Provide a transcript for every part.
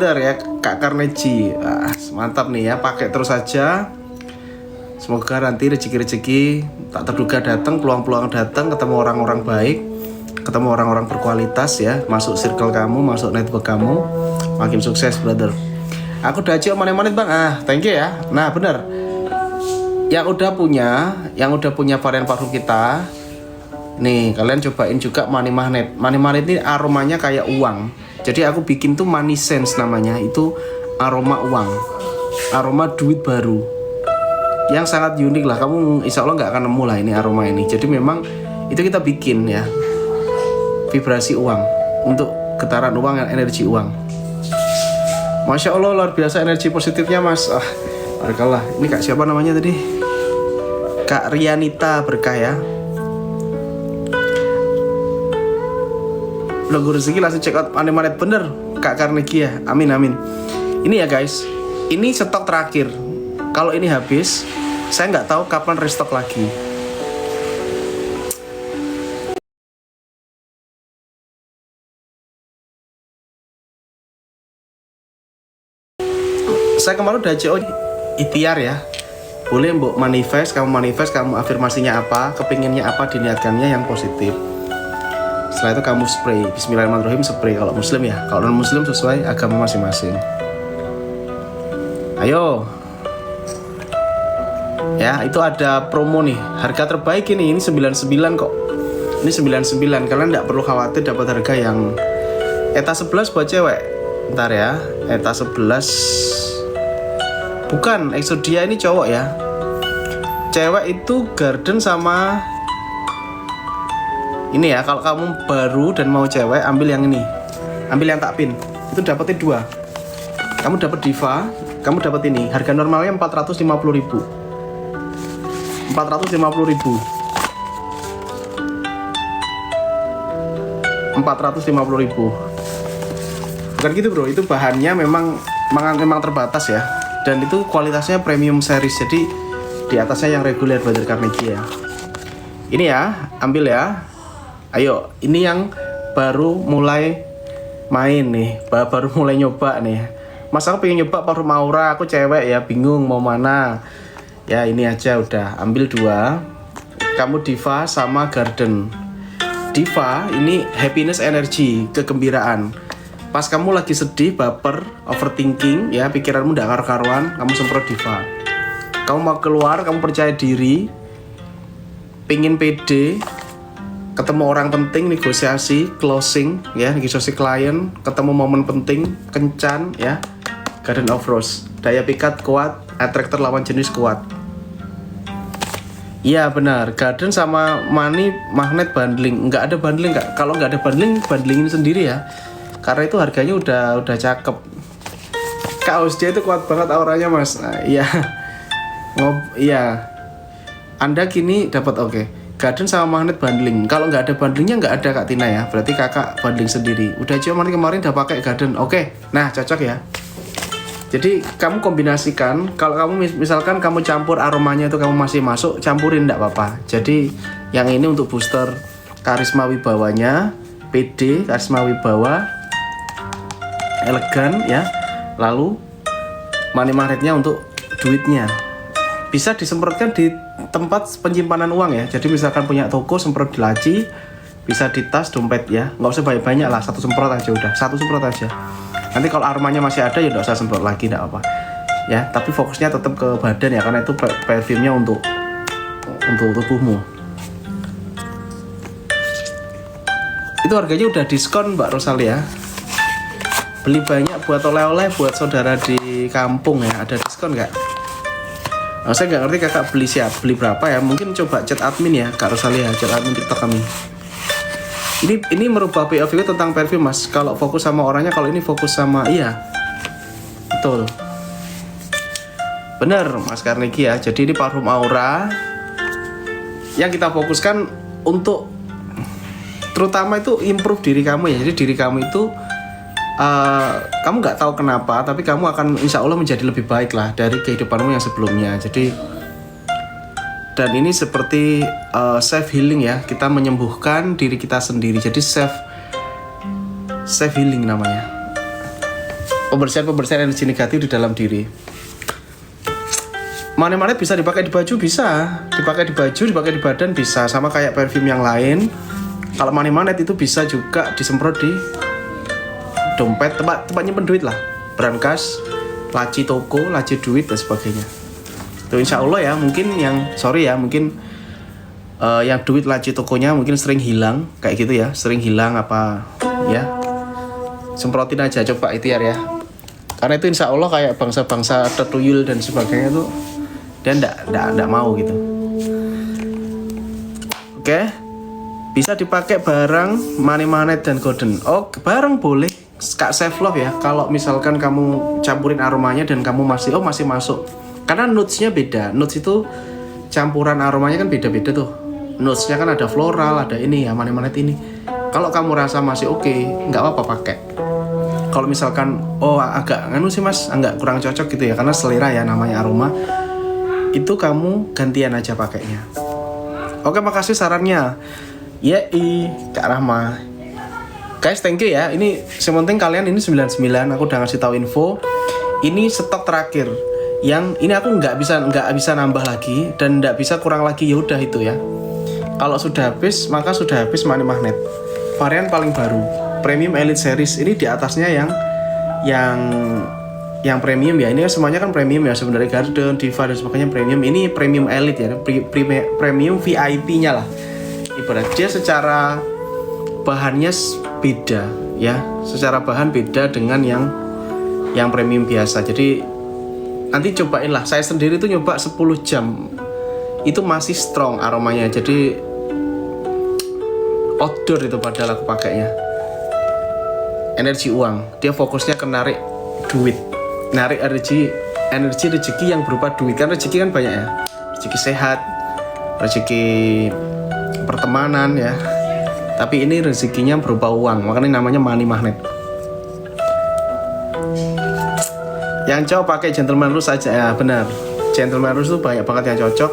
Bener ya Kak Karneji. Mantap nih ya, pakai terus aja. Semoga nanti rezeki-rezeki tak terduga datang, peluang-peluang datang, ketemu orang-orang baik, ketemu orang-orang berkualitas ya, masuk circle kamu, masuk network kamu, makin sukses brother. Aku udah aja manit-manit bang, thank you ya. Nah bener, yang udah punya varian parfum kita, nih kalian cobain juga Money Magnet. Money Magnet ini aromanya kayak uang. Jadi aku bikin tuh Money Sense namanya, itu aroma uang, aroma duit baru. Yang sangat unik lah, kamu insya Allah nggak akan nemu lah ini aroma ini. Jadi memang itu kita bikin ya, vibrasi uang, untuk getaran uang dan energi uang. Masya Allah luar biasa energi positifnya mas. Barakallah. Ini kak siapa namanya tadi? Kak Rianita Berkah ya. Logo rezeki langsung check out Money bener Kak Karnegie ya. Amin amin. Ini ya guys, ini stok terakhir. Kalau ini habis, saya nggak tahu kapan restock lagi. Saya kemarin udah CO ikhtiar ya. Boleh mbok manifest, kamu afirmasinya apa, kepinginnya apa, diniatkannya yang positif. Setelah itu kamu spray, bismillahirrahmanirrahim spray kalau muslim ya. Kalau non muslim sesuai agama masing-masing. Ayo. Ya, itu ada promo nih. Harga terbaik ini 99 kok. Ini 99. Kalian enggak perlu khawatir dapat harga yang ETA 11 buat cewek. Bentar ya. ETA 11. Bukan, Exodia ini cowok ya. Cewek itu Garden sama ini ya. Kalau kamu baru dan mau cewek, ambil yang ini. Ambil yang tak pin. Itu dapatnya 2. Kamu dapat Diva, kamu dapat ini. Harga normalnya 450.000. 450.000. 450.000. Bukan gitu bro, itu bahannya memang terbatas ya. Dan itu kualitasnya premium series. Jadi di atasnya yang reguler Brother Carnegie ya. Ini ya, ambil ya. Ayo, ini yang baru mulai main nih, baru mulai nyoba nih. Mas aku pengen nyoba parfum Aura, aku cewek ya, bingung mau mana. Ya ini aja udah, ambil 2. Kamu Diva sama Garden. Diva ini happiness energy, kegembiraan. Pas kamu lagi sedih, baper, overthinking ya, pikiranmu nggak karu-karuan, kamu semprot Diva. Kamu mau keluar, kamu percaya diri, pingin pede, ketemu orang penting, negosiasi, closing ya, negosiasi klien, ketemu momen penting, kencan ya. Garden of Rose, daya pikat kuat, attractor lawan jenis kuat. Iya benar, Garden sama Money Magnet bundling. Nggak ada bundling nggak? Kalau nggak ada bundling, bundlingin sendiri ya. Karena itu harganya udah cakep. Kak Osdia itu kuat banget auranya mas. Nah, iya. Iya. Anda kini dapat oke. Garden sama Magnet bundling. Kalau nggak ada bundlingnya nggak ada Kak Tina ya. Berarti kakak bundling sendiri. Udah aja kemarin udah pakai Garden. Oke. Nah cocok ya. Jadi kamu kombinasikan. Kalau kamu misalkan kamu campur aromanya itu kamu masih masuk, campurin enggak apa-apa. Jadi yang ini untuk booster karisma wibawanya, PD, karisma wibawa, elegan ya. Lalu Money Magnetnya untuk duitnya. Bisa disemprotkan di tempat penyimpanan uang ya. Jadi misalkan punya toko, semprot di laci, bisa di tas, dompet ya. Nggak usah banyak-banyak lah, 1 semprot aja udah. 1 semprot aja. Nanti kalau aromanya masih ada ya nggak usah semprot lagi, nggak apa ya. Tapi fokusnya tetap ke badan ya, karena itu perfumnya untuk tubuhmu. Itu harganya udah diskon Mbak Rosalia. Beli banyak buat oleh-oleh buat saudara di kampung ya. Ada diskon nggak? Nah, saya nggak ngerti kakak beli berapa ya. Mungkin coba chat admin ya Kak Rosalia, chat admin TikTok kami. Ini merubah POV tentang parfum mas. Kalau fokus sama orangnya, kalau ini fokus sama iya. Betul. Bener Mas Carnegie ya. Jadi ini parfum Aura yang kita fokuskan untuk terutama itu improve diri kamu ya. Jadi diri kamu itu kamu nggak tahu kenapa, tapi kamu akan insya Allah menjadi lebih baik lah dari kehidupanmu yang sebelumnya. Jadi dan ini seperti self healing ya, kita menyembuhkan diri kita sendiri. Jadi self healing namanya. pembersihan energi negatif di dalam diri. Money magnet bisa dipakai di baju, bisa dipakai di baju, dipakai di badan, bisa sama kayak parfum yang lain. Kalau money magnet itu bisa juga disemprot di dompet, tempat nyimpen duit lah, brankas, laci toko, laci duit dan sebagainya. Itu insya Allah ya, mungkin yang yang duit laci tokonya mungkin sering hilang kayak gitu ya, sering hilang apa ya, semprotin aja coba ikhtiar ya. Karena itu insya Allah kayak bangsa-bangsa tertuyul dan sebagainya tuh dia ndak mau gitu. Oke. Bisa dipakai barang money magnet dan golden. Oh, barang boleh. Kak self love ya. Kalau misalkan kamu campurin aromanya dan kamu masih masuk. Karena notes-nya beda. Notes itu campuran aromanya kan beda-beda tuh. Notes-nya kan ada floral, ada ini ya, money magnet ini. Kalau kamu rasa masih oke, nggak apa-apa pakai. Kalau misalkan agak sih Mas, agak kurang cocok gitu ya, karena selera ya namanya aroma. Itu kamu gantian aja pakainya. Oke, makasih sarannya. Kak Rahma. Guys, thank you ya. Ini sementing kalian ini 99, aku udah ngasih tahu info. Ini stok terakhir. Yang ini aku nggak bisa nambah lagi dan nggak bisa kurang lagi, ya udah itu ya. Kalau sudah habis, maka sudah habis money magnet. Varian paling baru, Premium Elite Series. Ini di atasnya yang premium ya. Ini semuanya kan premium ya sebenarnya, Garden, Diva dan sebagainya premium. Ini Premium Elite ya, premium VIP-nya lah. Ibarat dia secara bahannya beda ya, secara bahan beda dengan yang premium biasa. Jadi nanti cobain lah. Saya sendiri tuh nyoba 10 jam itu masih strong aromanya. Jadi outdoor itu padahal aku pakainya. Energi uang, dia fokusnya ke narik duit, narik energi rezeki yang berupa duit. Kan rezeki kan banyak ya, rezeki sehat, rezeki pertemanan ya, tapi ini rezekinya berupa uang, makanya namanya money magnet. Yang cowok pakai Gentleman Rose aja ya, benar. Gentleman Rose tuh banyak banget yang cocok.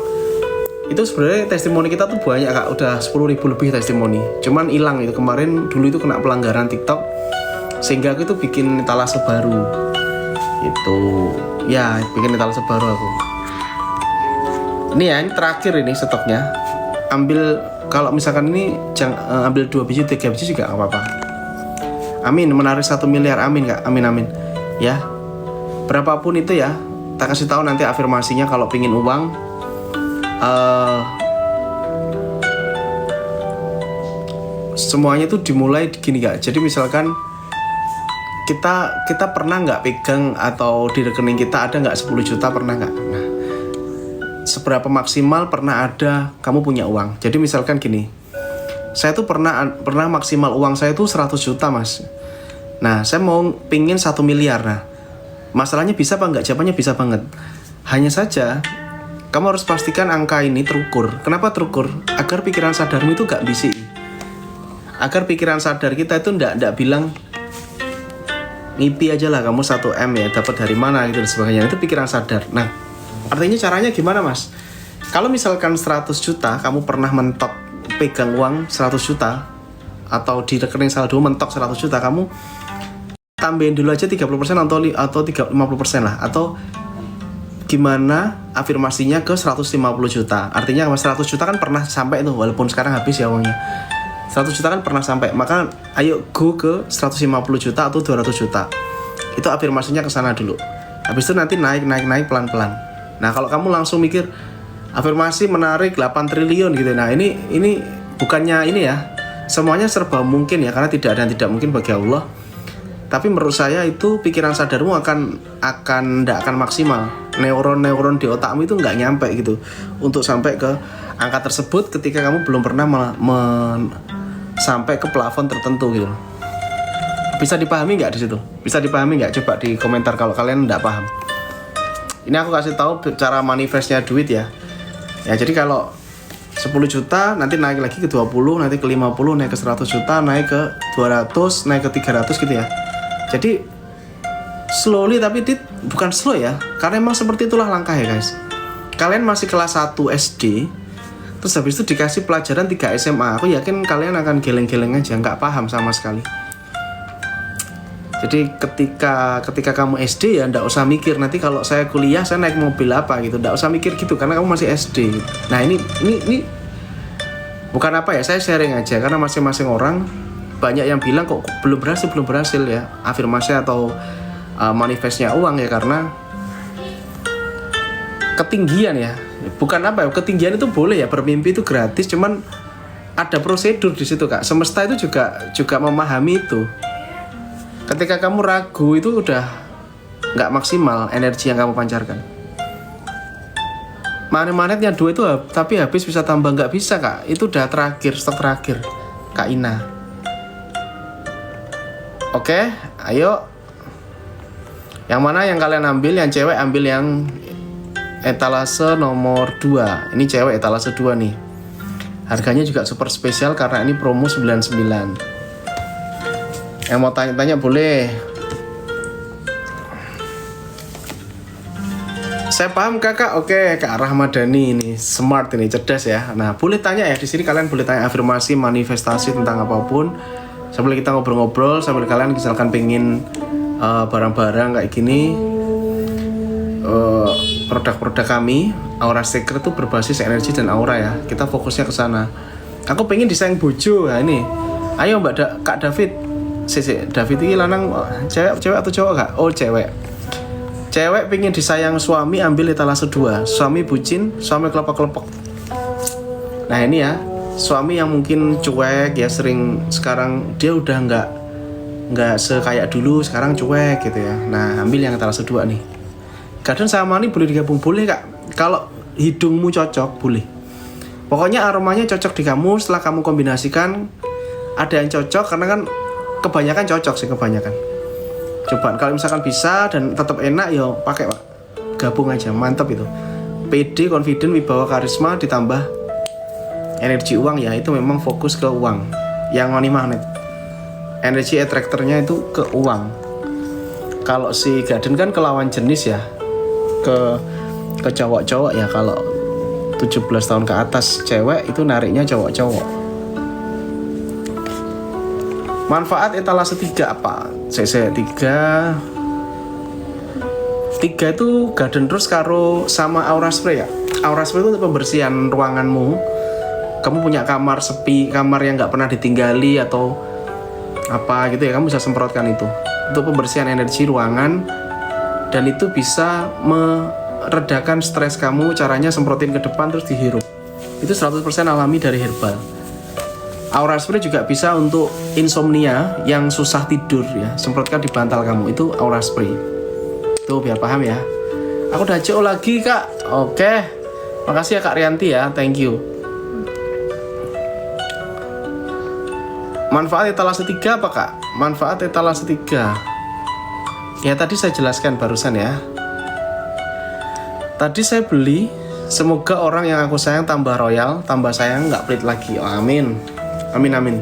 Itu sebenarnya testimoni kita tuh banyak Kak, udah 10.000 lebih testimoni. Cuman hilang itu kemarin, dulu itu kena pelanggaran TikTok, sehingga aku itu bikin etalase baru. Itu ya, bikin etalase baru aku. Ini ya, ini terakhir ini stoknya. Ambil, kalau misalkan ini ambil 2 biji, 3 biji juga gak apa-apa. Amin, menarik 1 miliar, amin Kak, amin ya. Berapapun itu ya, tak kasih tahu nanti afirmasinya. Kalau pingin uang, semuanya tuh dimulai gini Kak. Jadi misalkan kita pernah nggak pegang atau di rekening kita ada nggak 10 juta, pernah nggak? Nah, seberapa maksimal pernah ada kamu punya uang? Jadi misalkan gini, saya tuh pernah maksimal uang saya tuh 100 juta Mas. Nah, saya mau pingin 1 miliar. Nah, masalahnya bisa apa nggak? Jawabannya bisa banget. Hanya saja kamu harus pastikan angka ini terukur. Kenapa terukur? Agar pikiran sadarmu itu nggak bisik. Agar pikiran sadar kita itu nggak bilang ngipi aja lah kamu 1M ya, dapat dari mana gitu dan sebagainya. Itu pikiran sadar. Nah, artinya caranya gimana Mas? Kalau misalkan 100 juta kamu pernah mentok pegang uang 100 juta atau di rekening saldo mentok 100 juta, kamu tambahin dulu aja 30% atau 50% lah. Atau gimana afirmasinya ke 150 juta. Artinya 100 juta kan pernah sampai tuh, walaupun sekarang habis ya uangnya. 100 juta kan pernah sampai, maka ayo go ke 150 juta atau 200 juta. Itu afirmasinya ke sana dulu. Habis itu nanti naik pelan-pelan. Nah, kalau kamu langsung mikir afirmasi menarik 8 triliun gitu. Nah, ini bukannya ini ya. Semuanya serba mungkin ya, karena tidak ada yang tidak mungkin bagi Allah. Tapi menurut saya itu pikiran sadarmu tidak akan maksimal. Neuron di otakmu itu nggak nyampe gitu untuk sampai ke angka tersebut ketika kamu belum pernah sampai ke plafon tertentu gitu. Bisa dipahami nggak di situ? Bisa dipahami nggak? Coba di komentar kalau kalian nggak paham. Ini aku kasih tahu cara manifestnya duit ya. Ya, jadi kalau 10 juta nanti naik lagi ke 20, nanti ke 50, naik ke 100 juta, naik ke 200, naik ke 300 gitu ya. Jadi slowly, tapi bukan slow ya, karena emang seperti itulah langkah ya guys. Kalian masih kelas 1 SD, terus habis itu dikasih pelajaran 3 SMA. Aku yakin kalian akan geleng-geleng aja, nggak paham sama sekali. Jadi ketika kamu SD ya ndak usah mikir nanti kalau saya kuliah saya naik mobil apa gitu, ndak usah mikir gitu karena kamu masih SD. Nah ini bukan apa ya, saya sharing aja karena masing-masing orang banyak yang bilang kok belum berhasil ya afirmasi atau manifestnya uang ya karena ketinggian ya. Bukan apa ya, ketinggian itu boleh ya, bermimpi itu gratis, cuman ada prosedur di situ Kak. Semesta itu juga memahami itu. Ketika kamu ragu itu udah nggak maksimal energi yang kamu pancarkan. Magnet-magnetnya 2 itu tapi habis bisa tambah, nggak bisa Kak. Itu udah terakhir, stok terakhir Kak Ina. Oke, ayo. Yang mana yang kalian ambil? Yang cewek ambil yang etalase nomor 2. Ini cewek etalase 2 nih. Harganya juga super spesial karena ini promo 99. Yang mau tanya-tanya boleh. Saya paham Kakak. Oke, Kak Rahmadani ini smart ini, cerdas ya. Nah, boleh tanya ya di sini, kalian boleh tanya afirmasi, manifestasi tentang apapun. Sambil kita ngobrol-ngobrol, sambil kalian misalkan pengen barang-barang kayak gini, produk-produk kami, Aura Secret itu berbasis energi dan aura ya. Kita fokusnya ke sana. Aku pengen disayang bojo ya ini. Ayo Kak David. David ini lanang cewek atau cowok Kak? Oh cewek. Cewek pengen disayang suami, ambil etalase 2. Suami bucin, suami kelepek-kelepek. Nah ini ya, suami yang mungkin cuek ya, sering sekarang dia udah nggak sekayak dulu, sekarang cuek gitu ya. Nah ambil yang etalase 2 nih. Garden sama ini boleh digabung, boleh Kak. Kalau hidungmu cocok boleh. Pokoknya aromanya cocok di kamu. Setelah kamu kombinasikan, ada yang cocok karena kan kebanyakan cocok sih, kebanyakan. Coba kalau misalkan bisa dan tetap enak ya pakai Pak. Gabung aja, mantap itu. PD, confident, wibawa, karisma ditambah energi uang ya, itu memang fokus ke uang. Yang money magnet. Energi attractornya itu ke uang. Kalau si Garden kan ke lawan jenis ya. Ke cowok-cowok ya, kalau 17 tahun ke atas cewek itu nariknya cowok-cowok. Manfaat etalase 3 apa? CC 3 itu Garden Rose karo sama Aura Spray ya. Aura Spray itu untuk pembersihan ruanganmu. Kamu punya kamar sepi, kamar yang nggak pernah ditinggali atau apa gitu ya, kamu bisa semprotkan itu untuk pembersihan energi ruangan, dan itu bisa meredakan stres kamu. Caranya semprotin ke depan terus dihirup. Itu 100% alami dari herbal. Aura Spray juga bisa untuk insomnia yang susah tidur ya, semprotkan di bantal kamu, itu Aura Spray. Tuh biar paham ya. Aku udah CO lagi Kak. Oke. Makasih ya Kak Rianti ya, thank you. Manfaat etalase 3 apa Kak? Manfaat etalase 3. Ya tadi saya jelaskan barusan ya. Tadi saya beli, semoga orang yang aku sayang tambah royal, tambah sayang, nggak pelit lagi. Oh, amin. Amin.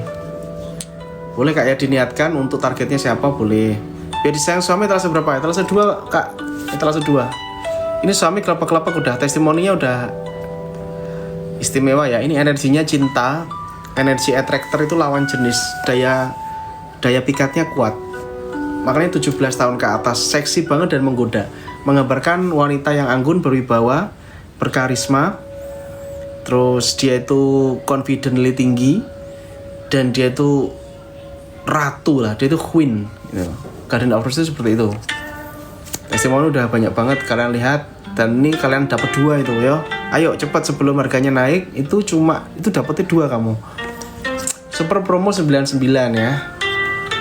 Boleh Kak ya diniatkan untuk targetnya siapa, boleh. Biar disayang suami etalase berapa? Etalase 2 Kak. Etalase 2. Ini suami kelapa-kelapa udah, testimoninya udah istimewa ya. Ini energinya cinta, energi attractor itu lawan jenis, daya pikatnya kuat. Makanya 17 tahun ke atas, seksi banget dan menggoda. Menggambarkan wanita yang anggun, berwibawa, berkarisma. Terus dia itu confidently tinggi. Dan dia itu ratu lah, dia itu queen gitu. Garden of Rose itu seperti itu. Testimoni udah banyak banget kalian lihat. Dan ini kalian dapat 2 itu ya. Ayo cepat sebelum harganya naik. Itu dapetnya 2 kamu. Super promo 99 ya.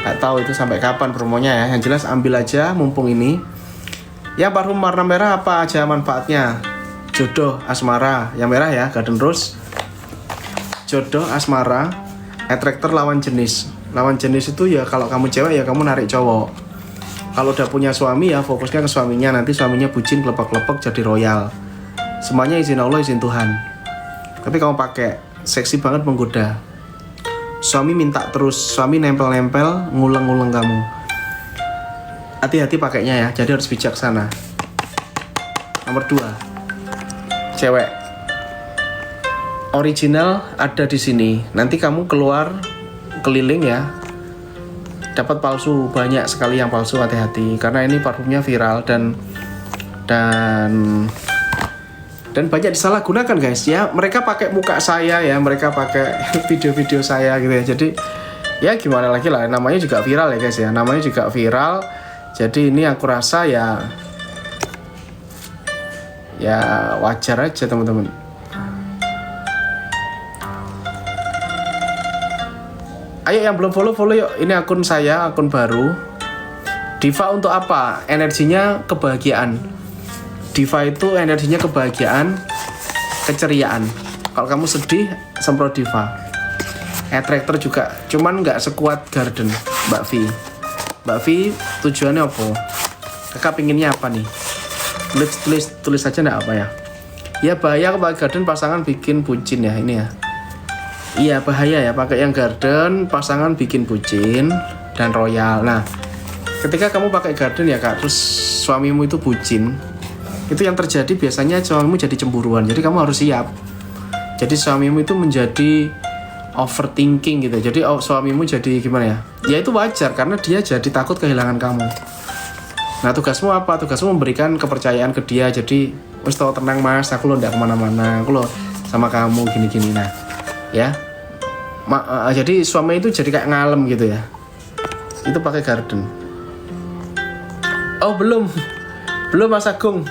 Gak tahu itu sampai kapan promonya ya. Yang jelas ambil aja mumpung ini. Ya parfum warna merah apa aja manfaatnya? Jodoh, asmara. Yang merah ya, Garden Rose. Jodoh, asmara. Attractor lawan jenis. Lawan jenis itu ya kalau kamu cewek ya kamu narik cowok. Kalau udah punya suami ya fokusnya ke suaminya. Nanti suaminya bucin, kelepek-kelepek jadi royal. Semuanya izin Allah, izin Tuhan. Tapi kamu pakai, seksi banget, menggoda. Suami minta terus, suami nempel-nempel, ngulang-ngulang kamu. Hati-hati pakainya ya, jadi harus bijaksana. Nomor 2, cewek. Original ada di sini. Nanti kamu keluar keliling ya. dapat palsu, banyak sekali yang palsu, hati-hati karena ini parfumnya viral dan banyak disalahgunakan guys ya. Mereka pakai muka saya ya, mereka pakai video-video saya gitu ya. Jadi ya gimana lagi lah, namanya juga viral ya guys ya, namanya juga viral. Jadi ini aku rasa ya wajar aja teman-teman. Ayo yang belum follow yuk. Ini akun saya, akun baru. Diva untuk apa? Energinya kebahagiaan. Diva itu energinya kebahagiaan, keceriaan. Kalau kamu sedih, semprot Diva. Attractor juga, cuman nggak sekuat Garden, Mbak V. Mbak V tujuannya apa? Kakak pinginnya apa nih? Tulis aja nggak apa ya? Ya bahaya kalau Garden pasangan bikin bucin ya ini ya. Iya bahaya ya pakai yang Garden pasangan bikin bucin dan royal. Nah ketika kamu pakai Garden ya kak, terus suamimu itu bucin, itu yang terjadi biasanya suamimu jadi cemburuan. Jadi kamu harus siap. Jadi suamimu itu menjadi overthinking gitu. Jadi suamimu jadi gimana ya? Ya itu wajar karena dia jadi takut kehilangan kamu. Nah tugasmu apa? Tugasmu memberikan kepercayaan ke dia. Jadi wis tau tenang mas, aku lo ndak kemana-mana, aku lo sama kamu gini-gini. Nah ya jadi suami itu jadi kayak ngalem gitu ya. Itu pakai Garden. Oh belum Mas Agung.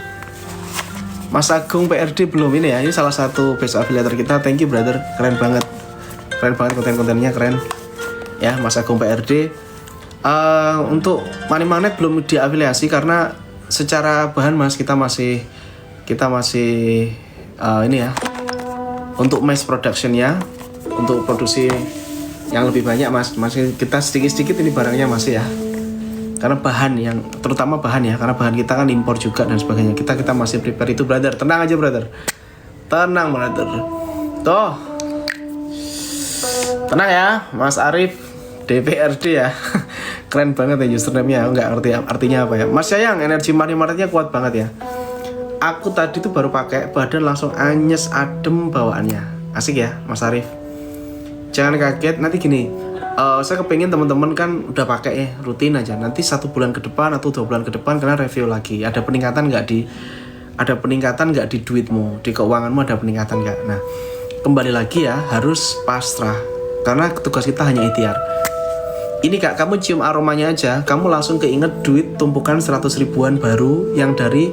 Mas Agung PRD belum ini ya. Ini salah satu best affiliator kita. Thank you brother, keren banget konten-kontennya keren ya Mas Agung PRD. Untuk Money Magnet belum diafiliasi karena secara bahan mas kita masih ini ya untuk mass productionnya, untuk produksi yang lebih banyak masih kita sedikit ini barangnya masih ya, karena bahan yang terutama bahan ya, karena bahan kita kan impor juga dan sebagainya, kita masih prepare itu brother. Tenang aja brother, tenang brother, toh tenang ya Mas Arif DPRD ya. Keren banget ya username-nya, nggak ngerti artinya apa ya. Mas sayang, energi Money Magnet-nya kuat banget ya. Aku tadi tuh baru pakai, badan langsung anyes adem bawaannya. Asik ya Mas Arif. Jangan kaget, nanti gini, saya kepingin teman-teman kan udah pakai ya, rutin aja. Nanti 1 bulan ke depan atau 2 bulan ke depan kalian review lagi. Ada peningkatan nggak di duitmu, di keuanganmu ada peningkatan nggak? Nah, kembali lagi ya, harus pasrah. Karena tugas kita hanya ikhtiar. Ini kak, kamu cium aromanya aja, kamu langsung keinget duit tumpukan 100 ribuan baru yang dari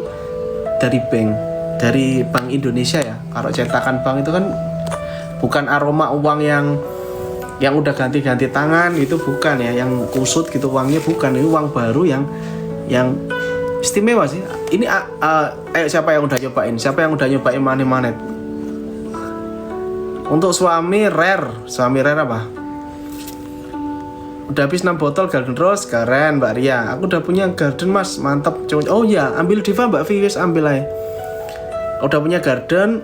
Bank Indonesia ya. Kalau cetakan bank itu kan bukan aroma uang yang udah ganti tangan itu, bukan ya, yang kusut gitu uangnya, bukan. Ini uang baru yang istimewa sih. Ini ayo siapa yang udah nyobain Money Magnet? Untuk suami rare apa? Udah habis 6 botol Garden Rose, keren Mbak Ria. Aku udah punya Garden mas, mantap. Oh ya, ambil Diva Mbak Vi, wis ambil aja. Udah punya Garden,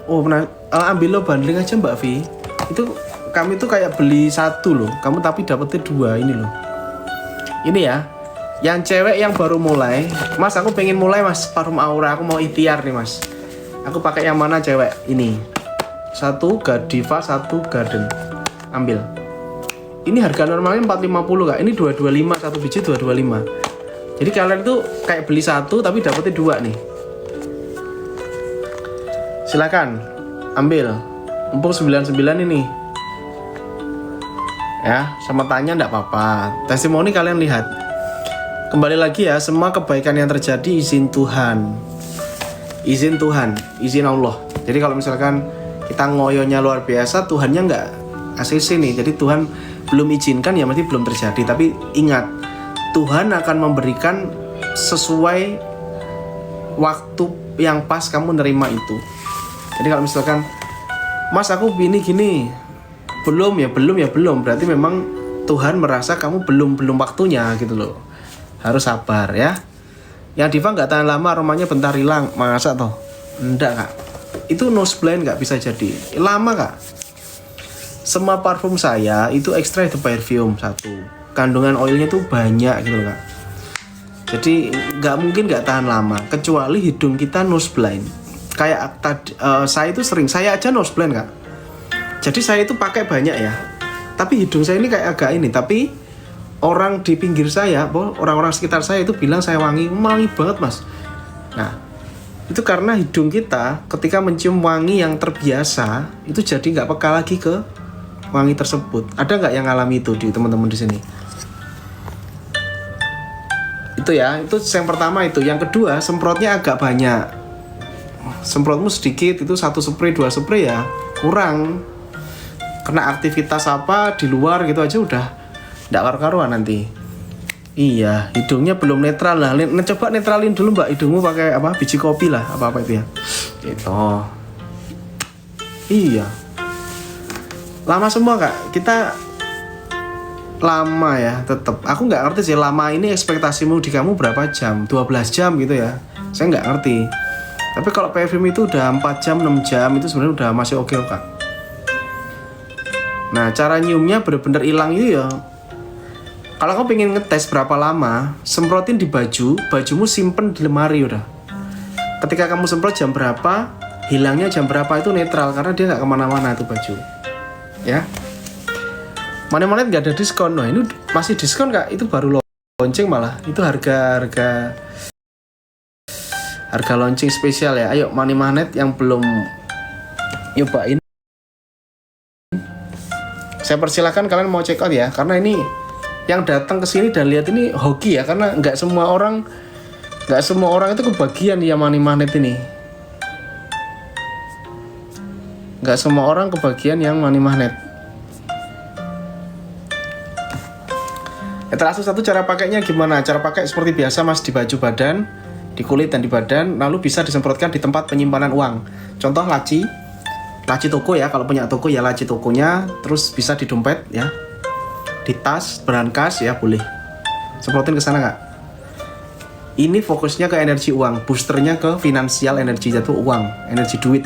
ambil lo bundling aja Mbak Vi. Itu kami tuh kayak beli 1 loh, kamu tapi dapetnya 2 ini loh. Ini ya, yang cewek yang baru mulai, mas aku pengen mulai mas, parfum Aura, aku mau ikhtiar nih mas. Aku pakai yang mana cewek? Ini 1 Diva, 1 Garden. Ambil. Ini harga normalnya 450 kak, ini 225, 1 biji 225. Jadi kalian tuh kayak beli 1 tapi dapetnya 2 nih. Silakan ambil, mumpung 99 ini. Ya, sama tanya enggak apa-apa. Testimoni kalian lihat. Kembali lagi ya, semua kebaikan yang terjadi izin Tuhan. Izin Allah. Jadi kalau misalkan kita ngoyonya luar biasa, Tuhannya enggak ACC nih. Jadi Tuhan belum izinkan ya berarti belum terjadi. Tapi ingat, Tuhan akan memberikan sesuai waktu yang pas kamu nerima itu. Jadi kalau misalkan mas aku gini belum, berarti memang Tuhan merasa kamu belum waktunya gitu loh. Harus sabar ya. Yang Diva nggak tahan lama, aromanya bentar hilang. Masa toh? Enggak kak, itu nose blind nggak bisa jadi lama kak. Semua parfum saya itu extrait de parfum 1. Kandungan oilnya tuh banyak gitu kak. Jadi nggak mungkin nggak tahan lama, kecuali hidung kita nose blind. Kayak tadi saya itu sering, saya aja nose blind kak. Jadi saya itu pakai banyak ya, tapi hidung saya ini kayak agak ini. Tapi orang di pinggir saya, orang-orang sekitar saya itu bilang saya wangi banget mas. Nah, itu karena hidung kita ketika mencium wangi yang terbiasa itu jadi nggak peka lagi ke wangi tersebut. Ada nggak yang ngalami itu di teman-teman di sini? Itu ya, itu yang pertama itu. Yang kedua, semprotnya agak banyak. Semprotmu sedikit, itu 1 spray 2 spray ya kurang. Kena aktivitas apa di luar gitu aja udah nggak karu-karuan nanti. Iya, hidungnya belum netral lah. Coba netralin dulu mbak hidungmu pakai apa? Biji kopi lah, apa itu ya? Gitu. Iya. Lama semua kak. Kita lama ya, tetap. Aku nggak ngerti sih lama ini ekspektasimu di kamu berapa jam? 12 jam gitu ya? Saya nggak ngerti. Tapi kalau perfume itu udah 4 jam, 6 jam itu sebenarnya udah masih oke kak. Nah, cara nyiumnya bener-bener hilang itu ya. Kalau kamu pengen ngetes berapa lama, semprotin di bajumu simpen di lemari udah. Ketika kamu semprot jam berapa, hilangnya jam berapa itu netral karena dia nggak kemana-mana itu baju. Ya. Mana-mana nggak ada diskon, ini masih diskon kak, itu baru launching malah. Itu harga launching spesial ya. Ayo Money Magnet yang belum nyobain, saya persilakan kalian mau check out ya, karena ini yang datang ke sini dan lihat ini hoki ya, karena nggak semua orang itu kebagian ya Money Magnet ini. Nggak semua orang kebagian yang Money Magnet. Etalase 1 cara pakainya gimana? Cara pakai seperti biasa mas, di baju badan, di kulit dan di badan, lalu bisa disemprotkan di tempat penyimpanan uang. Contoh laci toko ya, kalau punya toko ya laci tokonya, terus bisa di dompet ya. Di tas, berangkas ya boleh. Semprotin ke sana kak. Ini fokusnya ke energi uang, boosternya ke finansial energi, jatuh uang, energi duit.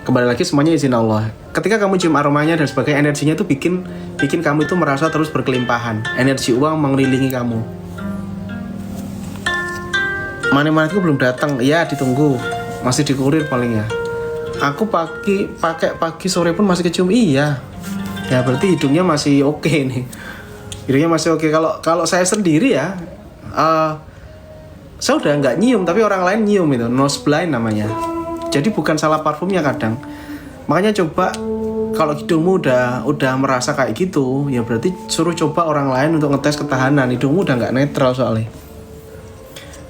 Kembali lagi semuanya izin Allah. Ketika kamu cium aromanya dan sebagainya, energinya itu bikin kamu itu merasa terus berkelimpahan. Energi uang mengelilingi kamu. Mana-mana itu belum datang, ya ditunggu. Masih dikurir paling ya. Aku pakai pagi sore pun masih kecium, iya. Ya berarti hidungnya masih oke nih. Hidungnya masih oke. Kalau saya sendiri ya, saya udah nggak nyium, tapi orang lain nyium itu, nose blind namanya. Jadi bukan salah parfumnya kadang. Makanya coba kalau hidungmu udah merasa kayak gitu, ya berarti suruh coba orang lain untuk ngetes ketahanan. Hidungmu udah nggak netral soalnya.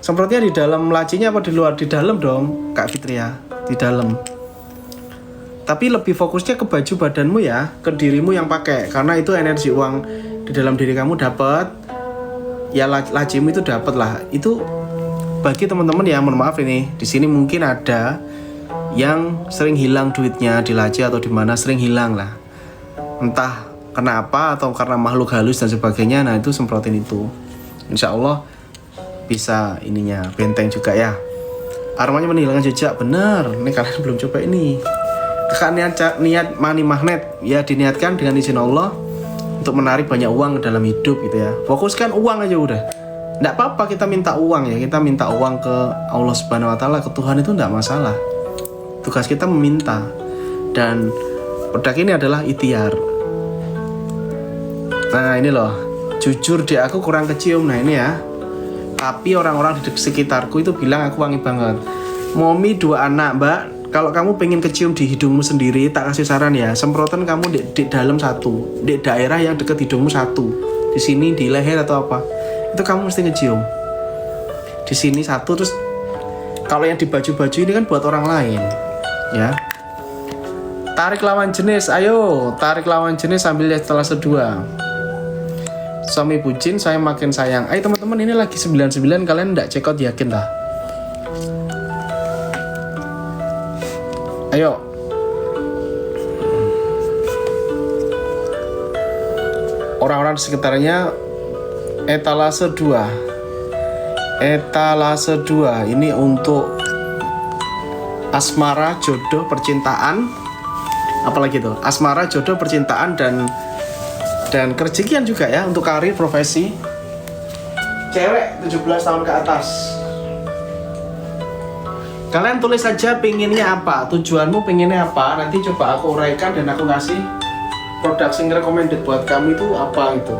Semprotnya di dalam lacinya apa di luar? Di dalam dong, Kak Fitria, di dalam. Tapi lebih fokusnya ke baju badanmu ya, ke dirimu yang pakai, karena itu energi uang di dalam diri kamu dapat, ya lacimu itu dapat lah. Itu bagi teman-teman ya, mohon maaf ini, di sini mungkin ada yang sering hilang duitnya di laci atau di mana, sering hilang lah. Entah kenapa atau karena makhluk halus dan sebagainya. Nah itu semprotin itu. Insya Allah bisa ininya benteng juga ya. Aromanya menghilangkan jejak, bener. Ini kalian belum coba ini. Kakak niat Money Magnet ya, diniatkan dengan izin Allah untuk menarik banyak uang dalam hidup gitu ya. Fokuskan uang aja udah. Nggak apa-apa kita minta uang ya, kita minta uang ke Allah Subhanahu Wa Taala, ke Tuhan itu nggak masalah. Tugas kita meminta, dan produk ini adalah ikhtiar. Nah ini loh, jujur deh aku kurang kecium. Nah ini ya, tapi orang-orang di sekitarku itu bilang aku wangi banget. Momi 2 anak mbak, kalau kamu pengen kecium di hidungmu sendiri, tak kasih saran ya, semprotan kamu di dalam 1, di daerah yang deket hidungmu 1, di sini di leher atau apa, itu kamu mesti ngecium. Di sini 1, terus kalau yang di baju-baju ini kan buat orang lain, ya. Tarik lawan jenis, ayo tarik lawan jenis sambil lihat etalase 2. Suami bucin, saya makin sayang. Ayo teman-teman, ini lagi 99, kalian nggak check out yakin lah. Ayo. Orang-orang di sekitarnya etalase 2. Etalase 2 ini untuk asmara, jodoh, percintaan. Apalagi itu? Asmara, jodoh, percintaan dan kerejekian juga ya, untuk karir, profesi. Cewek 17 tahun ke atas. Kalian tulis saja pinginnya apa, tujuanmu pinginnya apa, nanti coba aku uraikan dan aku kasih produk yang recommended buat kamu itu apa itu.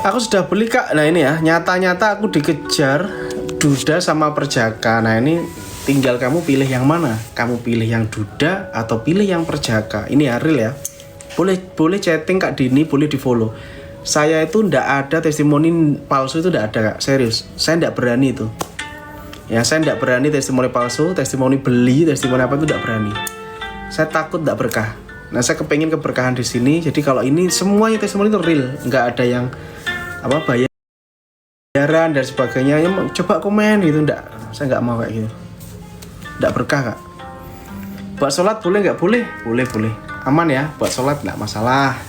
Aku sudah beli kak. Nah ini ya, nyata-nyata aku dikejar duda sama perjaka. Nah ini tinggal kamu pilih yang mana. Kamu pilih yang duda atau pilih yang perjaka. Ini ya real ya. Boleh chatting Kak Dini, boleh di follow. Saya itu ndak ada testimoni palsu, itu ndak ada kak. Serius, saya ndak berani itu. Ya saya ndak berani testimoni palsu, testimoni beli, testimoni apa itu ndak berani. Saya takut ndak berkah. Nah saya kepengen keberkahan di sini. Jadi kalau ini semuanya testimoni itu real, nggak ada yang apa bayaran dan sebagainya. Ya, coba komen gitu, enggak, saya nggak mau kayak gitu, enggak berkah kak. Buat sholat boleh nggak? Boleh, aman ya. Buat sholat nggak masalah.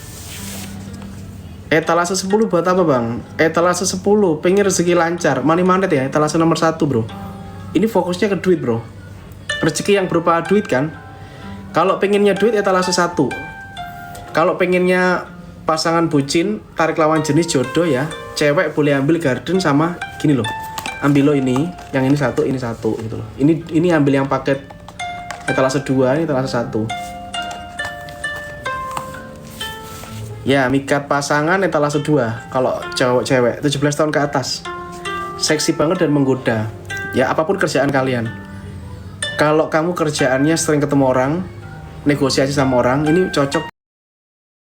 Etalase 10 buat apa bang? Etalase 10 pengen rezeki lancar, money magnet ya. Etalase nomor 1 bro. Ini fokusnya ke duit bro, rezeki yang berupa duit kan. Kalau pengennya duit etalase 1. Kalau pengennya pasangan bucin, tarik lawan jenis jodoh ya, cewek boleh ambil garden sama gini loh, ambil lo ini, yang ini satu gitu loh. Ini ambil yang paket etalase 2, ini etalase 1 ya. Mikat pasangan etalase 2 kalau cewek 17 tahun ke atas, seksi banget dan menggoda ya. Apapun kerjaan kalian, kalau kamu kerjaannya sering ketemu orang, negosiasi sama orang, ini cocok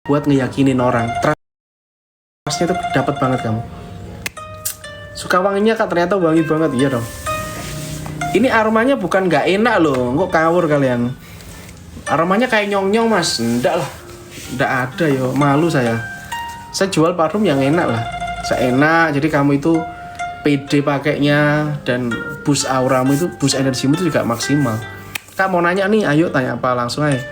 buat ngeyakinin orang. Trustnya tuh dapat banget kamu. Suka wanginya kak, ternyata wangi banget. Iya dong. Ini aromanya bukan nggak enak loh, kok kawur kalian. Aromanya kayak nyong-nyong mas. Nggak lah, nggak ada yo, malu saya. Saya jual parfum yang enak lah, saya enak. Jadi kamu itu pede pakainya, dan boost auramu itu, boost energimu itu juga maksimal. Kak mau nanya nih, ayo tanya apa langsung aja.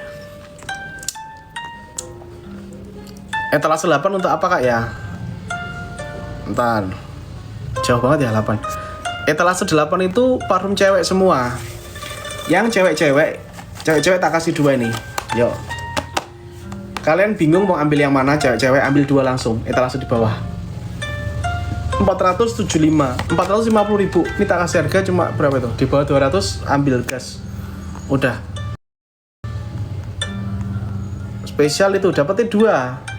Etalase 8 untuk apa kak ya? Entar, jauh banget ya 8. Etalase 8 itu parfum cewek semua. Yang cewek-cewek tak kasih 2 ini. Yuk. Kalian bingung mau ambil yang mana, cewek-cewek ambil 2 langsung. Etalase di bawah 475, 450 ribu. Ini tak kasih harga cuma berapa itu? Di bawah 200, ambil gas. Udah. Spesial itu, dapetnya 2.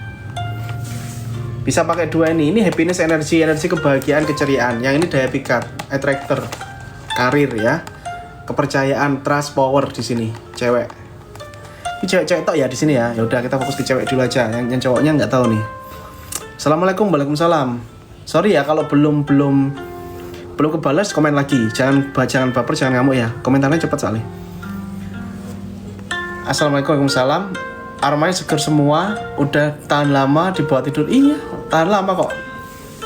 Bisa pakai 2 ini happiness, energi kebahagiaan, keceriaan. Yang ini daya pikat, attractor, karir ya, kepercayaan, trust, power di sini. Cewek. Ini cewek-cewek tok ya di sini ya. Ya udah kita fokus ke cewek dulu aja. Yang cowoknya nggak tahu nih. Assalamualaikum, waalaikumsalam. Sorry ya kalau belum kebalas, komen lagi. Jangan baper, jangan ngamuk ya. Komentarnya cepat soalnya. Assalamualaikum, waalaikumsalam. Aromanya seger semua, udah tahan lama dibawa tidur. Iya, tahan lama kok.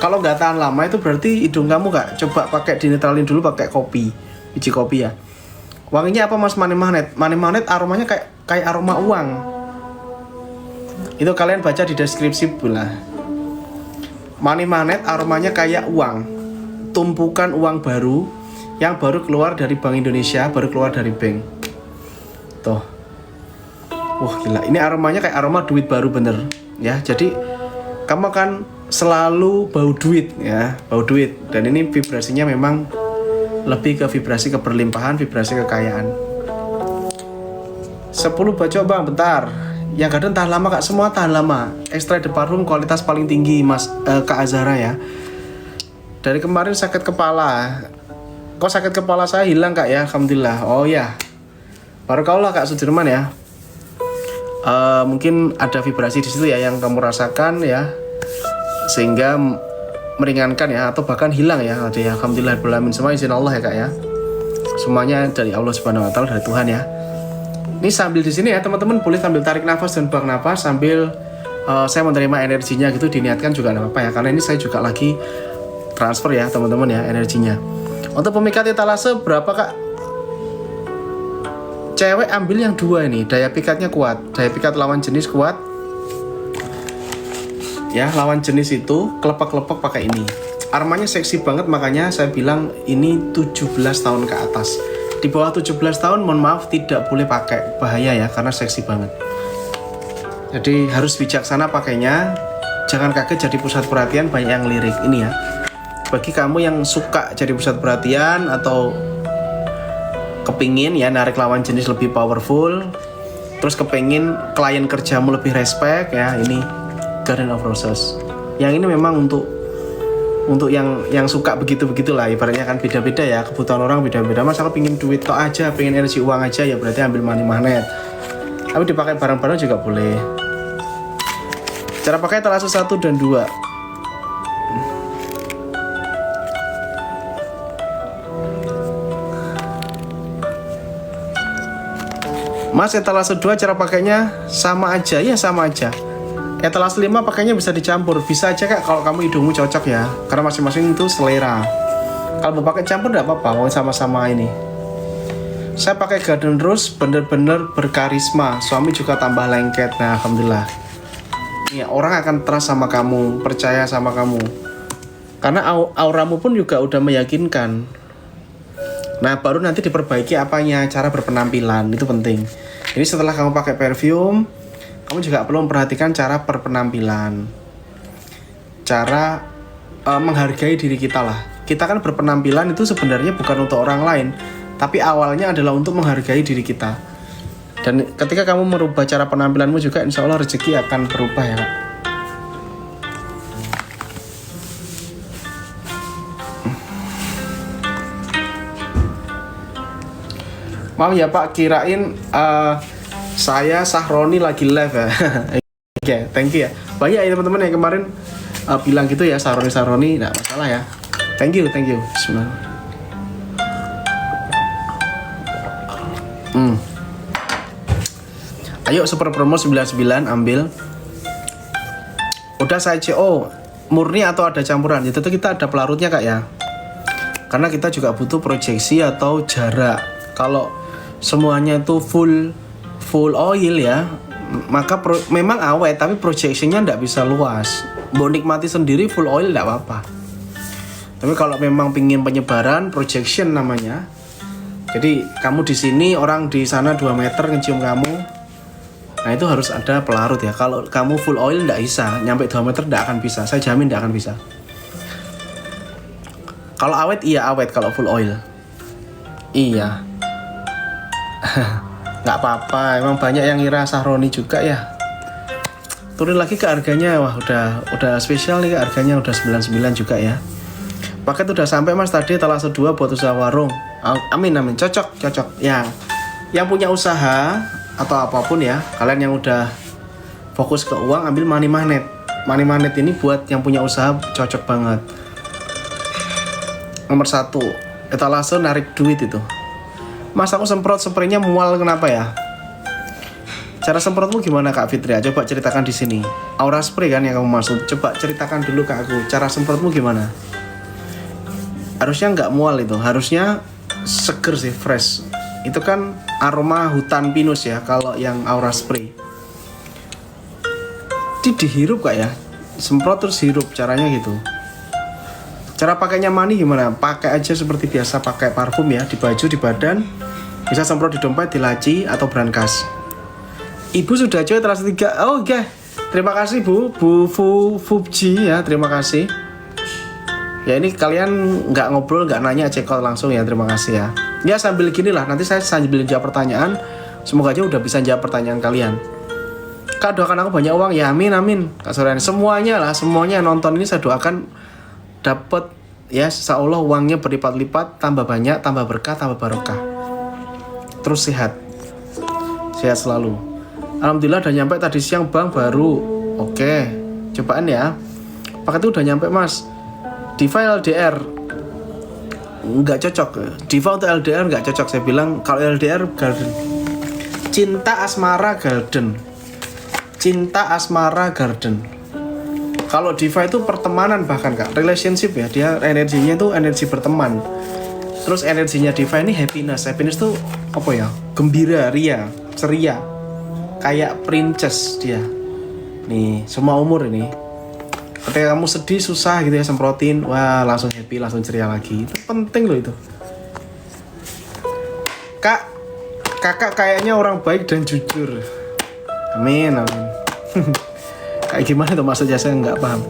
Kalau nggak tahan lama itu berarti hidung kamu kak. Coba pakai dinetralin dulu pakai kopi, biji kopi ya. Wanginya apa mas? Money magnet. Money magnet aromanya kayak aroma uang. Itu kalian baca di deskripsi pula. Money magnet aromanya kayak uang, tumpukan uang baru yang baru keluar dari Bank Indonesia, baru keluar dari bank. Tuh. Wah gila, ini aromanya kayak aroma duit baru bener ya. Jadi kamu akan selalu bau duit ya, bau duit. Dan ini vibrasinya memang lebih ke vibrasi keberlimpahan, vibrasi kekayaan. 10 baca bang, bentar. Yang kadang tahan lama kak, semua tahan lama. Extrait de parfum kualitas paling tinggi mas, Kak Azhara ya. Dari kemarin sakit kepala. Kok sakit kepala saya hilang kak ya, alhamdulillah. Oh ya, baru kaulah Kak Sudirman ya. Mungkin ada vibrasi di situ ya yang kamu rasakan ya, sehingga meringankan ya, atau bahkan hilang ya. Ada ya, alhamdulillah berlamin, semua izin Allah ya kak ya. Semuanya dari Allah Subhanahu Wa Taala, dari Tuhan ya. Ini sambil di sini ya teman-teman boleh sambil tarik nafas dan buang nafas sambil saya menerima energinya gitu, diniatkan juga nggak apa-apa ya, karena ini saya juga lagi transfer ya teman-teman ya energinya. Untuk pemikat etalase berapa kak? Cewek ambil yang 2 ini, daya pikatnya kuat, daya pikat lawan jenis kuat ya. Lawan jenis itu kelepek-kelepek pakai ini, aromanya seksi banget, makanya saya bilang ini 17 tahun ke atas. Di bawah 17 tahun mohon maaf tidak boleh pakai, bahaya ya, karena seksi banget. Jadi harus bijaksana pakainya, jangan kaget jadi pusat perhatian, banyak yang lirik ini ya. Bagi kamu yang suka jadi pusat perhatian atau kepingin ya narik lawan jenis lebih powerful, terus kepingin klien kerjamu lebih respect ya, ini Garden of Roses. Yang ini memang untuk yang suka begitu-begitulah, ibaratnya kan beda-beda ya, kebutuhan orang beda-beda. Mas aku pingin duit tok aja, pengen energi uang aja, ya berarti ambil money magnet. Tapi dipakai bareng-bareng juga boleh. Cara pakai etalase 1 dan 2. Mas, etalase 2 cara pakainya sama aja. Ya sama aja. Etalase 5 pakainya bisa dicampur. Bisa aja Kak kalau kamu hidungmu cocok ya, karena masing-masing itu selera. Kalau mau pakai campur enggak apa-apa, mau sama-sama ini. Saya pakai Garden Rose bener-bener berkarisma. Suami juga tambah lengket. Nah, alhamdulillah. Ya, orang akan trust sama kamu, percaya sama kamu. Karena auramu pun juga udah meyakinkan. Nah, baru nanti diperbaiki apanya, cara berpenampilan, itu penting. Jadi setelah kamu pakai perfume, kamu juga perlu memperhatikan cara berpenampilan. Cara menghargai diri kita lah. Kita kan berpenampilan itu sebenarnya bukan untuk orang lain, tapi awalnya adalah untuk menghargai diri kita. Dan ketika kamu merubah cara penampilanmu juga, insya Allah rezeki akan berubah ya Kak. Maaf ya Pak, kirain saya Sahroni lagi live ya. Oke, thank you ya. Banyak ya teman-teman yang kemarin bilang gitu ya, Sahroni, nggak masalah ya. Thank you. Bismillah. Ayo super promo 99 ambil. Udah saya CO murni atau ada campuran? Ya tentu kita ada pelarutnya Kak ya. Karena kita juga butuh proyeksi atau jarak. Kalau semuanya itu full oil ya, maka memang awet tapi projectionnya nggak bisa luas. Mau nikmati sendiri full oil nggak apa-apa. Tapi kalau memang pingin penyebaran, projection namanya. Jadi kamu di sini, orang di sana 2 meter ngecium kamu. Nah itu harus ada pelarut ya. Kalau kamu full oil nggak bisa, nyampe 2 meter nggak akan bisa. Saya jamin nggak akan bisa. Kalau awet iya awet kalau full oil. Iya. Nggak apa-apa, emang banyak yang ngira Sahroni juga ya. Turun lagi ke harganya, wah udah spesial nih harganya, udah 99 juga ya. Paket udah sampai Mas tadi, etalase 2 buat usaha warung. Amin, cocok ya. Yang punya usaha atau apapun ya, kalian yang udah fokus ke uang, ambil money magnet. Money magnet ini buat yang punya usaha cocok banget. Nomor 1, etalase narik duit itu. Mas aku semprot spraynya mual kenapa ya? Cara semprotmu gimana Kak Fitria? Coba ceritakan di sini. Aura spray kan yang kamu maksud. Coba ceritakan dulu ke aku. Cara semprotmu gimana? Harusnya nggak mual itu. Harusnya seger sih, fresh. Itu kan aroma hutan pinus ya. Kalau yang aura spray. Dihirup Kak ya. Semprot terus hirup. Caranya gitu. Cara pakainya Mani gimana? Pakai aja seperti biasa pakai parfum ya, di baju, di badan. Bisa semprot di dompet, di laci, atau brankas. Ibu sudah coba etalase 3. Oh oke. Terima kasih Bu Fubji ya, terima kasih. Ya ini kalian nggak ngobrol, nggak nanya, check out langsung ya, terima kasih ya. Ya sambil gini lah, nanti saya sambil jawab pertanyaan. Semoga aja udah bisa jawab pertanyaan kalian. Kak doakan aku banyak uang ya, amin. Kak Soren, semuanya nonton ini saya doakan dapat ya, insya Allah uangnya berlipat-lipat, tambah banyak, tambah berkah, tambah barokah. Terus sehat selalu. Alhamdulillah udah nyampe tadi siang Bang baru. Oke, cobaan ya. Paket itu udah nyampe Mas. Diva LDR nggak cocok. Diva untuk LDR nggak cocok. Saya bilang kalau LDR Garden. Cinta Asmara Garden. Kalau Diva itu pertemanan bahkan Kak, relationship ya, dia energinya itu energi berteman. Terus energinya Diva ini happiness tuh apa ya? Gembira, ria, ceria. Kayak princess dia. Nih, semua umur ini. Ketika kamu sedih, susah gitu ya, semprotin, wah langsung happy, langsung ceria lagi. Itu penting loh itu. Kakak kayaknya orang baik dan jujur. Amin. Kayak gimana tuh maksudnya, saya nggak paham.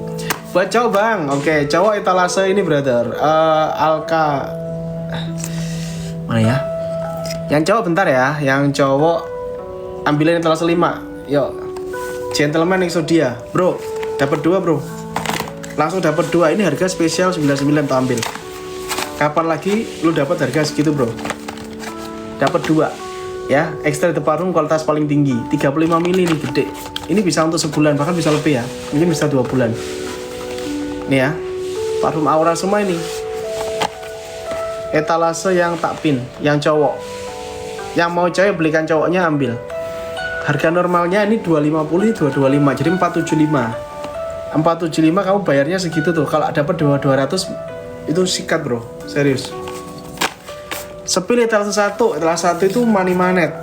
Buat cowok Bang, oke, cowok etalase ini brother, Alka mana ya? Yang cowok bentar ya, yang cowok ambilin etalase 5. Yuk. Gentleman Exodia, bro. Dapat 2, bro. Langsung dapat 2. Ini harga spesial 99 tuh ambil. Kapan lagi lu dapat harga segitu, bro? Dapat 2. Ya, extra the parfum kualitas paling tinggi. 35 mili nih, gede. Ini bisa untuk sebulan, bahkan bisa lebih ya. Mungkin bisa 2 bulan. Nih ya. Parfum Aura semua ini. Etalase yang tak pin, yang cowok. Yang mau cewek belikan cowoknya ambil. Harga normalnya ini 250, 225, jadi 475. 475 kamu bayarnya segitu tuh. Kalau dapat 200 itu sikat, bro. Serius. Sepil etalase 1. Etalase 1 itu money magnet.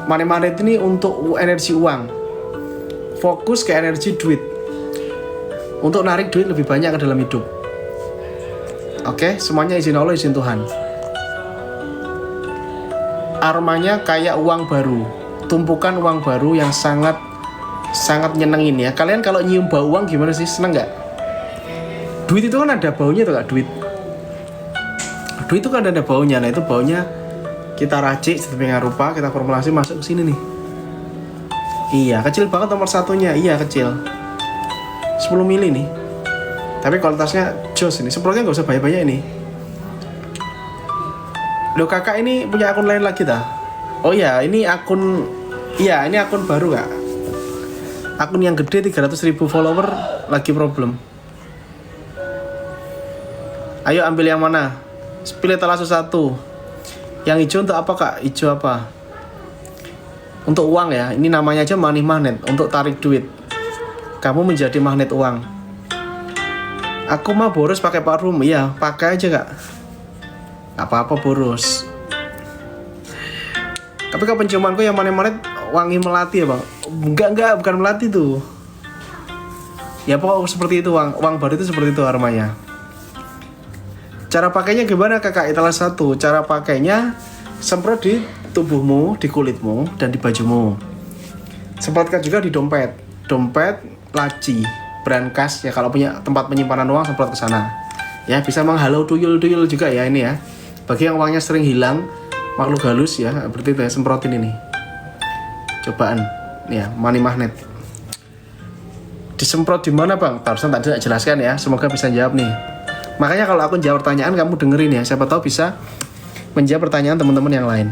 Money magnet ini untuk energi uang. Fokus ke energi duit. Untuk narik duit lebih banyak ke dalam hidup. Oke, semuanya izin Allah, izin Tuhan. Aromanya kayak uang baru, tumpukan uang baru yang sangat nyenengin ya. Kalian kalau nyium bau uang gimana sih? Seneng nggak? Duit itu kan ada baunya tuh, kak. Duit itu kan ada baunya. Nah itu baunya kita racik sedemikian rupa, kita formulasi masuk ke sini nih. Iya, kecil banget nomor satunya. Iya, kecil. 10 mili nih. Tapi kualitasnya jos ini. Semprotnya nggak usah banyak-banyak ini. Loh, kakak ini punya akun lain lagi dah? Oh ya, ini akun. Iya, ini akun baru, kak. Akun yang gede 300.000 follower lagi problem. Ayo ambil yang mana? Pilih etalase 1. Yang hijau untuk apa, kak? Hijau apa? Untuk uang ya. Ini namanya aja money magnet, untuk tarik duit. Kamu menjadi magnet uang. Aku mah boros pakai parfum. Iya, pakai aja, kak. Gak apa-apa boros. Tapi kalau penciumanku yang money magnet wangi melati ya, bang? Enggak, bukan melati tuh. Ya pokoknya seperti itu, uang baru itu seperti itu aromanya. Cara pakainya gimana, kakak? Etalase 1. Cara pakainya semprot di tubuhmu, di kulitmu, dan di bajumu. Semprotkan juga di dompet, laci, brand khas ya. Kalau punya tempat penyimpanan uang, semprot ke sana. Ya, bisa menghalau tuyul-tuyul juga ya ini ya. Bagi yang uangnya sering hilang, makhluk halus ya, berarti itu ya, semprotin ini. Cobaan, ya, money magnet. Disemprot di mana, bang? Tarusan tak jelaskan ya. Semoga bisa jawab nih. Makanya kalau aku jawab pertanyaan, kamu dengerin ya. Siapa tahu bisa menjawab pertanyaan teman-teman yang lain.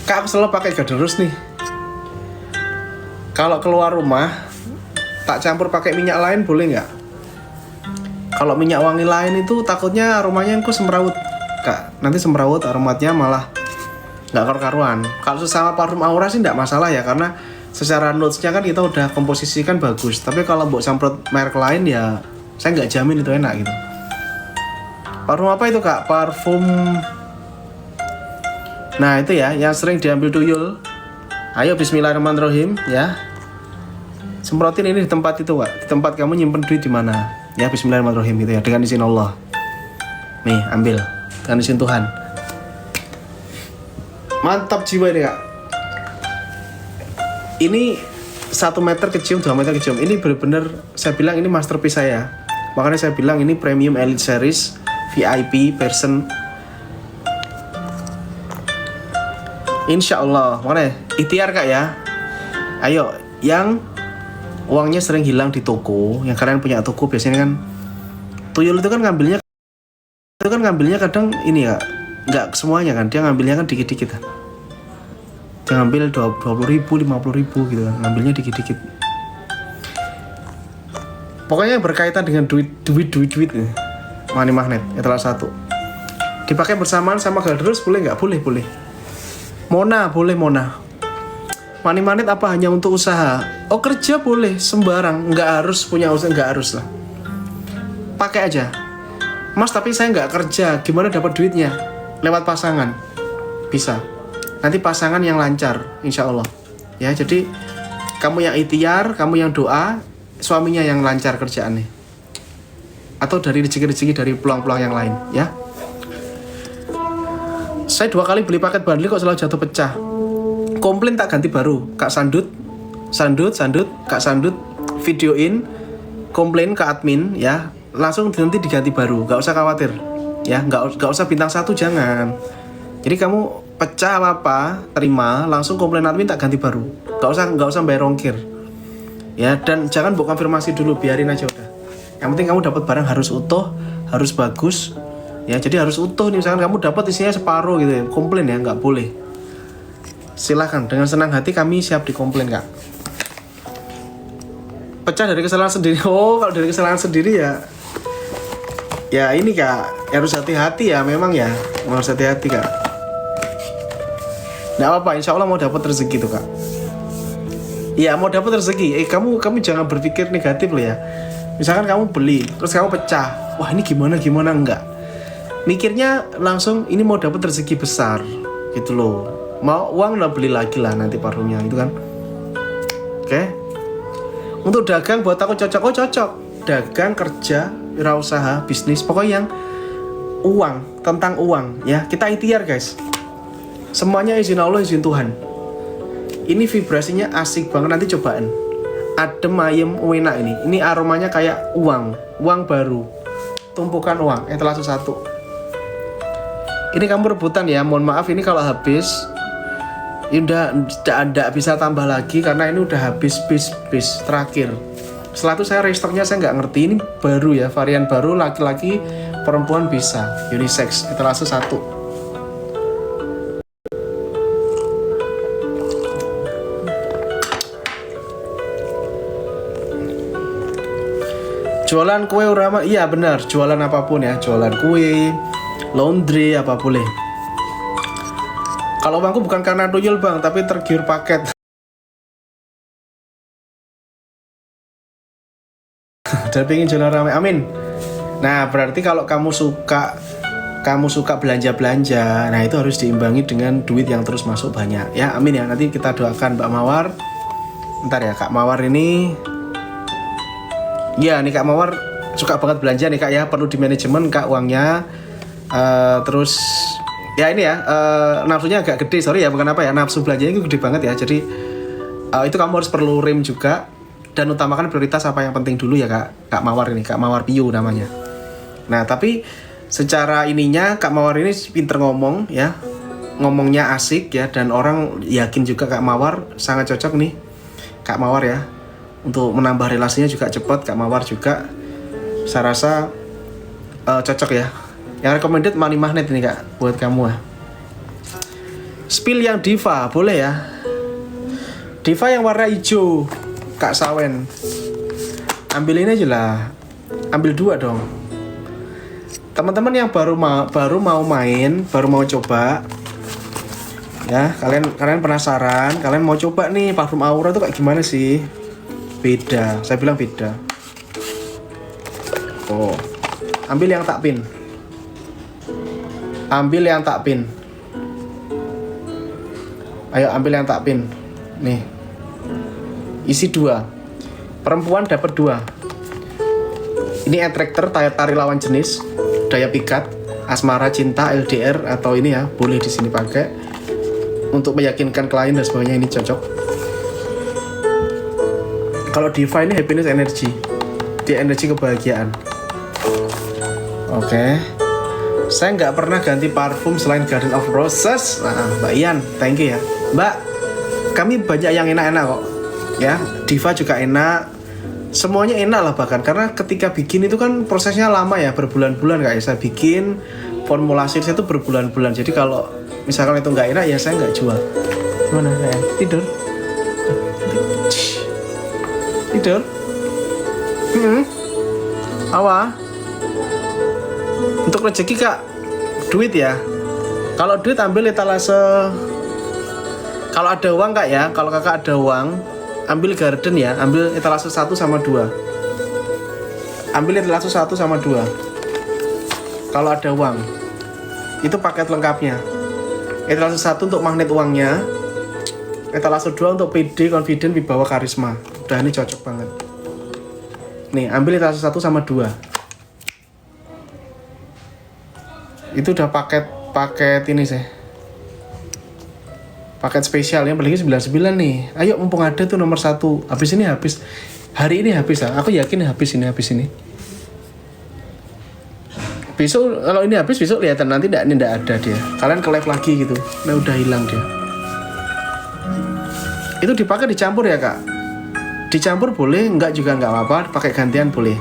Kak, aku selalu pakai Gaderus nih. Kalau keluar rumah, tak campur pakai minyak lain boleh nggak? Kalau minyak wangi lain itu takutnya aromanya kok semrawut, kak. Nanti semrawut aromatnya malah nggak karu-karuan. Kalau sesama parfum Aura sih nggak masalah ya, karena secara notes-nya kan kita udah komposisikan bagus. Tapi kalau buat semprot merek lain ya, saya nggak jamin itu enak gitu. Parfum apa itu, kak? Parfum. Nah itu ya, yang sering diambil tuyul. Ayo bismillahirrahmanirrahim ya. Semprotin ini di tempat itu, kak. Di tempat kamu nyimpen duit di mana? Ya bismillahirrahmanirrahim gitu ya, dengan izin Allah. Nih, ambil dengan izin Tuhan. Mantap jiwa ini, kak. Ini 1 meter kecium, 2 meter kecium. Ini benar-benar saya bilang ini masterpiece saya. Makanya saya bilang ini premium elite series VIP version. Insya Allah. Makanya ikhtiar, kak ya. Ayo, yang uangnya sering hilang di toko, yang kalian punya toko biasanya kan tuyul itu kan ngambilnya kadang ini ya, nggak semuanya kan, dia ngambilnya kan dikit-dikit kan. Dia ngambil 20.000, 50.000 gitu kan, ngambilnya dikit-dikit. Pokoknya berkaitan dengan duit nih. Money magnet, etalase 1. Dipakai bersamaan sama Gaderus boleh nggak? Boleh. Mona, boleh Mona. Money magnet apa hanya untuk usaha? Oh, kerja boleh, sembarang. Nggak harus punya usaha, nggak harus lah. Pakai aja. Mas, tapi saya nggak kerja, gimana dapat duitnya? Lewat pasangan. Bisa. Nanti pasangan yang lancar, insya Allah. Ya, jadi kamu yang ikhtiar, kamu yang doa, suaminya yang lancar kerjaannya. Atau dari rezeki-rezeki dari peluang-peluang yang lain, ya. Saya 2 kali beli paket bundle kok selalu jatuh pecah. Komplain tak ganti baru, Kak Sandut, Kak Sandut videoin, komplain ke admin ya, langsung nanti diganti baru, nggak usah khawatir ya, nggak usah bintang 1, jangan Jadi kamu pecah apa, terima, langsung komplain admin tak ganti baru. Nggak usah bayar ongkir. Ya, dan jangan buat konfirmasi dulu, biarin aja udah. Yang penting kamu dapat barang harus utuh, harus bagus. Ya, jadi harus utuh nih. Misalkan kamu dapat isinya separuh gitu ya, komplain ya, nggak boleh. Silakan, dengan senang hati kami siap dikomplain, Kak. Pecah dari kesalahan sendiri. Oh, kalau dari kesalahan sendiri ya ini Kak, harus hati-hati ya, memang ya, harus hati-hati Kak. Nggak apa-apa, insya Allah mau dapat rezeki tuh Kak. Iya, mau dapat rezeki. Kamu jangan berpikir negatif loh ya. Misalkan kamu beli, terus kamu pecah. Wah, ini gimana enggak. Mikirnya langsung ini mau dapat rezeki besar gitu loh. Mau uang udah beli lagi lah nanti parfumnya itu kan. Oke. Untuk dagang buat aku cocok. Oh, cocok. Dagang, kerja, wirausaha, bisnis, pokoknya yang uang, tentang uang ya. Kita ikhtiar, guys. Semuanya izin Allah, izin Tuhan. Ini vibrasinya asik banget, nanti cobaan. Adem, ayem, enak ini. Ini aromanya kayak uang baru. Tumpukan uang, etalase 1. Ini kamu rebutan ya, mohon maaf ini kalau habis. Ini udah tidak bisa tambah lagi karena ini udah habis bis terakhir. Setelah itu saya restocknya saya nggak ngerti, ini baru ya, varian baru, laki-laki, perempuan bisa, unisex, etalase 1. Jualan kue Urama, iya benar, jualan apapun ya, jualan kue, laundry, apa boleh. Kalau uangku bukan karena tuyul bang, tapi tergiur paket. Dan pengen jualan rame, amin. Nah berarti kalau kamu suka belanja, nah itu harus diimbangi dengan duit yang terus masuk banyak, ya amin ya. Nanti kita doakan Mbak Mawar. Ntar ya Kak Mawar ini. Ya nih Kak Mawar suka banget belanja nih Kak ya, perlu di manajemen Kak uangnya. Terus ya ini ya, nafsunya agak gede, sorry ya, bukan apa ya, nafsu belanjanya itu gede banget ya. Jadi itu kamu harus perlu rem juga, dan utamakan prioritas apa yang penting dulu ya Kak Mawar ini, Kak Mawar Piu namanya. Nah tapi secara ininya Kak Mawar ini pinter ngomong ya, ngomongnya asik ya, dan orang yakin juga Kak Mawar sangat cocok nih Kak Mawar ya. Untuk menambah relasinya juga cepat, Kak Mawar juga saya rasa cocok ya. Yang recommended money magnet ini Kak, buat kamu ya. Spill yang Diva, boleh ya. Diva yang warna hijau, Kak Sawen. Ambil ini aja lah, ambil 2 dong. Teman-teman yang baru mau main, baru mau coba, ya kalian penasaran, kalian mau coba nih parfum Aura tuh kayak gimana sih? Beda, saya bilang beda. Oh, ambil yang tak pin. Ambil yang tak pin. Ayo ambil yang tak pin. Nih. Isi 2. Perempuan dapat 2. Ini attractor, tari lawan jenis, daya pikat, asmara, cinta, LDR atau ini ya, boleh di sini pakai untuk meyakinkan klien dan sebagainya, ini cocok. Kalau Diva ini happiness energy, dia energi kebahagiaan. Oke. Saya nggak pernah ganti parfum selain Garden of Roses. Nah, Mbak Ian, thank you ya. Mbak, kami banyak yang enak-enak kok. Ya, Diva juga enak. Semuanya enak lah bahkan, karena ketika bikin itu kan prosesnya lama ya, berbulan-bulan kayak saya bikin formulasi saya itu berbulan-bulan. Jadi kalau misalkan itu nggak enak ya saya nggak jual. Gimana saya? Tidur? Awa. Untuk rezeki Kak, duit ya. Kalau duit ambil etalase. Kalau ada uang Kak ya, kalau Kakak ada uang, ambil garden ya, ambil etalase 1 sama 2. Ambil etalase 1 sama 2. Kalau ada uang, itu paket lengkapnya. Etalase 1 untuk magnet uangnya, etalase 2 untuk PD, confident, wibawa, karisma. Udah ini cocok banget. Nih, ambil etalase 1 sama 2. Itu udah paket ini sih. Paket spesial yang beli 99 nih. Ayo mumpung ada tuh nomor 1. Habis ini habis. Hari ini habis lah. Aku yakin habis ini. Besok kalau ini habis besok kelihatan, nanti enggak ada dia. Kalian ke live lagi gitu. Nah udah hilang dia. Itu dipakai dicampur ya kak? Dicampur boleh, enggak juga enggak apa-apa. Pakai gantian boleh.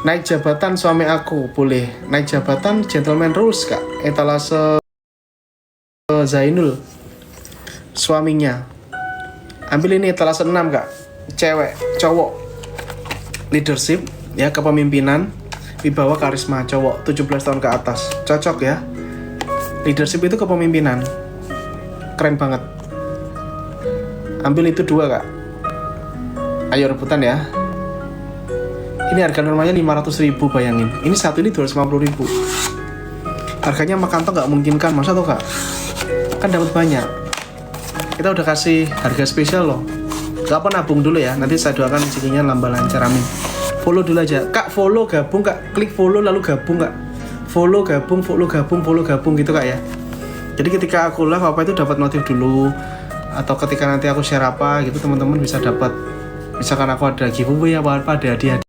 Naik jabatan suami aku boleh. Naik jabatan gentleman rules kak. Etalase Zainul suaminya. Ambil ini etalase 6 kak. Cewek, cowok. Leadership ya, kepemimpinan. Wibawa karisma, cowok 17 tahun ke atas. Cocok ya. Leadership itu kepemimpinan. Keren banget. Ambil itu 2 kak. Ayo rebutan ya. Ini harga normalnya 500.000, bayangin. Ini satu ini 250.000. Harganya sama kantong gak memungkinkan, masa tuh kak? Kan dapat banyak. Kita udah kasih harga spesial loh. Gak apa nabung dulu ya. Nanti saya doakan rezekinya nambah lancar, amin. Follow dulu aja. Kak follow gabung kak. Klik follow lalu gabung kak. Follow gabung gitu kak ya. Jadi ketika aku live apa itu dapat notif dulu. Atau ketika nanti aku share apa gitu teman-teman bisa dapat. Misalkan aku ada giveaway apa ada hadiah.